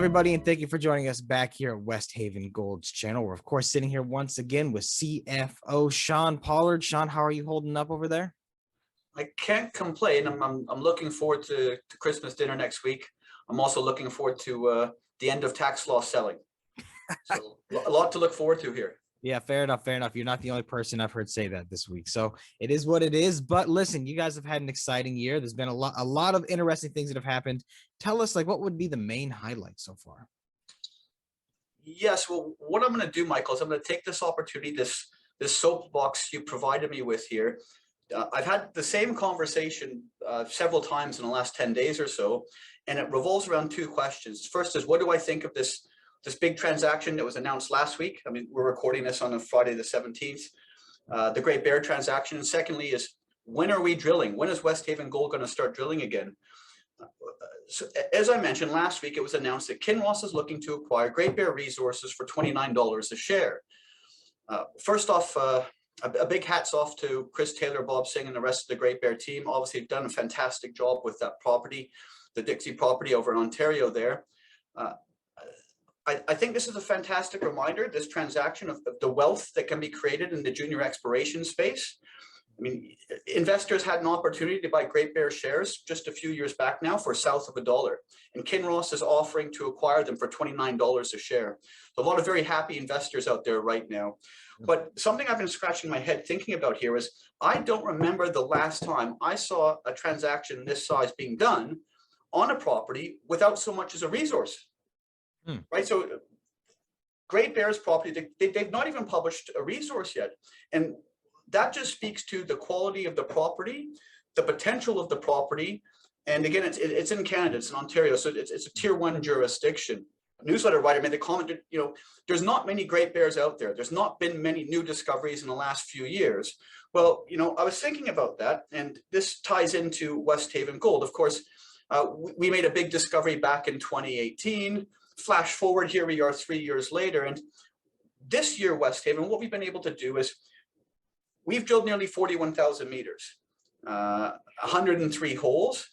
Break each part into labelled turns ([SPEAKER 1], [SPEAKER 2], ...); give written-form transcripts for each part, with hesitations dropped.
[SPEAKER 1] everybody, and thank you for joining us back here at Westhaven Gold's channel. We're, of course, sitting here once again with CFO Sean Pollard. Sean, how are you holding up over there?
[SPEAKER 2] I can't complain. I'm looking forward to Christmas dinner next week. I'm also looking forward to the end of tax law selling. So a lot to look forward to here.
[SPEAKER 1] Yeah, fair enough. Fair enough. You're not the only person I've heard say that this week. So it is what it is. But listen, you guys have had an exciting year. There's been a lot of interesting things that have happened. Tell us, what would be the main highlights so far?
[SPEAKER 2] Yes. Well, what I'm going to do, Michael, is I'm going to take this opportunity, this soapbox you provided me with here. I've had the same conversation several times in the last 10 days or so, and it revolves around two questions. First is, what do I think of this big transaction that was announced last week? I mean, we're recording this on a Friday the 17th, the Great Bear transaction. And secondly is, when are we drilling? When is Westhaven Gold going to start drilling again? So, as I mentioned last week, it was announced that Kinross is looking to acquire Great Bear Resources for $29 a share. First off, a big hats off to Chris Taylor, Bob Singh, and the rest of the Great Bear team. Obviously, done a fantastic job with that property, the Dixie property over in Ontario there. I think this is a fantastic reminder, this transaction, of the wealth that can be created in the junior exploration space. I mean, investors had an opportunity to buy Great Bear shares just a few years back now for south of $1, and Kinross is offering to acquire them for $29 a share. So a lot of very happy investors out there right now. But something I've been scratching my head thinking about here is, I don't remember the last time I saw a transaction this size being done on a property without so much as a resource. Right? So Great Bear's property, they've not even published a resource yet. And that just speaks to the quality of the property, the potential of the property. And again, it's in Canada, it's in Ontario, so it's a tier 1 jurisdiction. A newsletter writer made the comment that, there's not many Great Bears out there. There's not been many new discoveries in the last few years. Well, I was thinking about that, and this ties into Westhaven Gold. Of course, we made a big discovery back in 2018. Flash forward, here we are 3 years later. And this year, Westhaven, what we've been able to do is, we've drilled nearly 41,000 meters, 103 holes.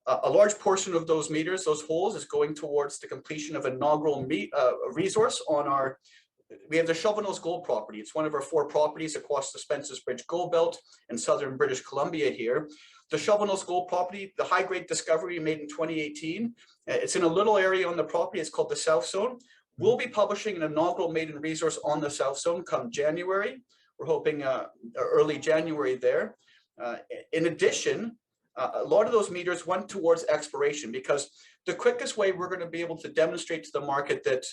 [SPEAKER 2] A large portion of those meters, those holes, is going towards the completion of inaugural resource on we have the Shovel Nose Gold property. It's one of our 4 properties across the Spencer's Bridge Gold Belt in southern British Columbia here. The Shovel Nose Gold property, the high-grade discovery made in 2018. It's in a little area on the property. It's called the South Zone. We'll be publishing an inaugural maiden resource on the South Zone come January. We're hoping early January there. In addition, a lot of those meters went towards exploration, because the quickest way we're going to be able to demonstrate to the market that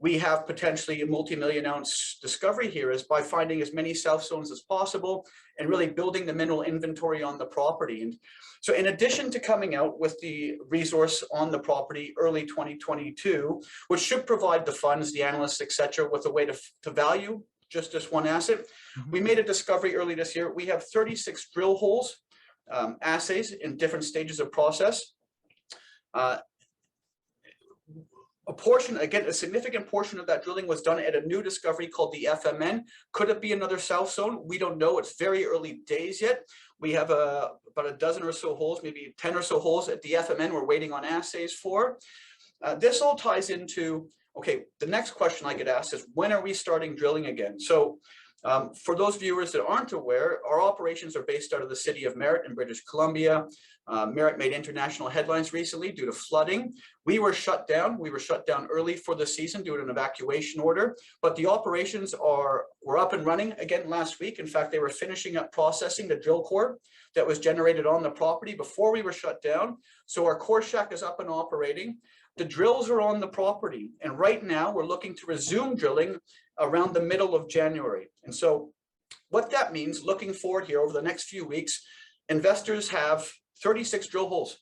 [SPEAKER 2] we have potentially a multi-million ounce discovery here is by finding as many South Zones as possible and really building the mineral inventory on the property. And so in addition to coming out with the resource on the property early 2022, which should provide the funds, the analysts, etc., with a way to value just this one asset, we made a discovery early this year. We have 36 drill holes, assays in different stages of process. A significant portion of that drilling was done at a new discovery called the FMN. Could it be another South Zone? We don't know. It's very early days yet. We have about a dozen or so holes, maybe 10 or so holes at the FMN we're waiting on assays for. This all ties into, okay, the next question I get asked is, when are we starting drilling again? So for those viewers that aren't aware, our operations are based out of the city of Merritt in British Columbia. Merritt made international headlines recently due to flooding. We were shut down. We were shut down early for the season due to an evacuation order, but the operations were up and running again last week. In fact, they were finishing up processing the drill core that was generated on the property before we were shut down. So our core shack is up and operating. The drills are on the property, and right now we're looking to resume drilling around the middle of January. And so what that means, looking forward here over the next few weeks, investors have 36 drill holes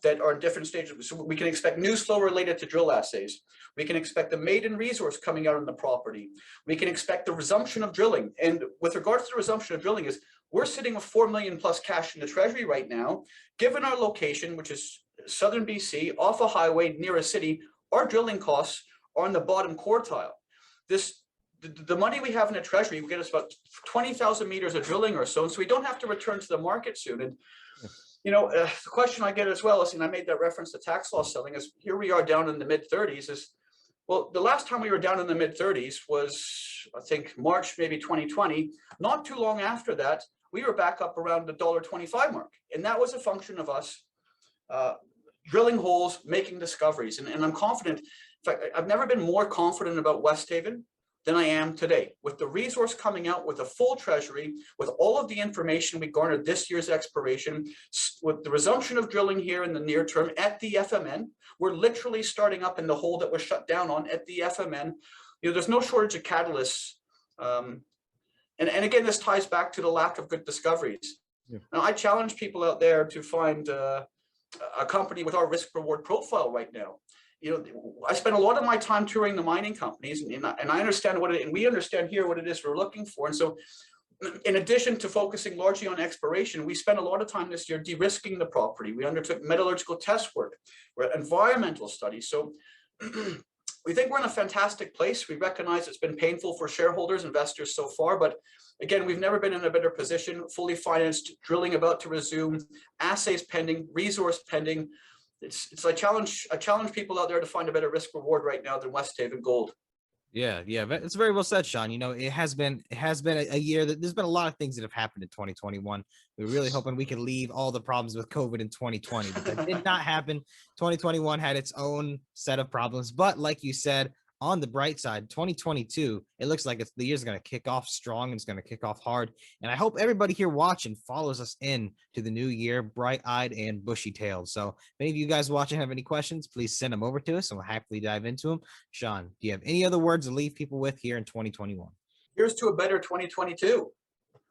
[SPEAKER 2] that are in different stages. So we can expect news flow related to drill assays. We can expect the maiden resource coming out on the property. We can expect the resumption of drilling. And with regards to the resumption of drilling, we're sitting with $4 million plus cash in the treasury right now. Given our location, which is southern BC, off a highway near a city, our drilling costs are on the bottom quartile. The money we have in the treasury will get us about 20,000 meters of drilling or so, and so we don't have to return to the market soon. And The question I get as well is, and I made that reference to tax loss selling, is here we are down in the mid 30s. Well, the last time we were down in the mid 30s was, I think, March, maybe 2020. Not too long after that, we were back up around the $1.25 mark. And that was a function of us drilling holes, making discoveries. And I'm confident. In fact, I've never been more confident about Westhaven than I am today. With the resource coming out, with a full treasury, with all of the information we garnered this year's exploration, with the resumption of drilling here in the near term at the FMN, we're literally starting up in the hole that was shut down on at the FMN. There's no shortage of catalysts. And again, this ties back to the lack of good discoveries. Yeah. Now, I challenge people out there to find a company with our risk reward profile right now. I spend a lot of my time touring the mining companies, and I understand and we understand here what it is we're looking for. And so, in addition to focusing largely on exploration, we spent a lot of time this year de-risking the property. We undertook metallurgical test work, environmental studies. So we think we're in a fantastic place. We recognize it's been painful for shareholders, investors so far, but again, we've never been in a better position, fully financed, drilling about to resume, assays pending, resource pending. I challenge people out there to find a better risk reward right now than Westhaven Gold.
[SPEAKER 1] Yeah, it's very well said, Sean. It has been a year that there's been a lot of things that have happened in 2021. We're really hoping we can leave all the problems with COVID in 2020, but that did not happen. 2021 had its own set of problems, but like you said, on the bright side, 2022, it looks like the year's going to kick off strong and it's going to kick off hard. And I hope everybody here watching follows us in to the new year, bright-eyed and bushy-tailed. So if any of you guys watching have any questions, please send them over to us and we'll happily dive into them. Sean, do you have any other words to leave people with here in 2021?
[SPEAKER 2] Here's to a better 2022.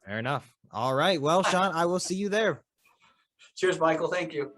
[SPEAKER 1] Fair enough. All right. Well, Sean, I will see you there.
[SPEAKER 2] Cheers, Michael. Thank you.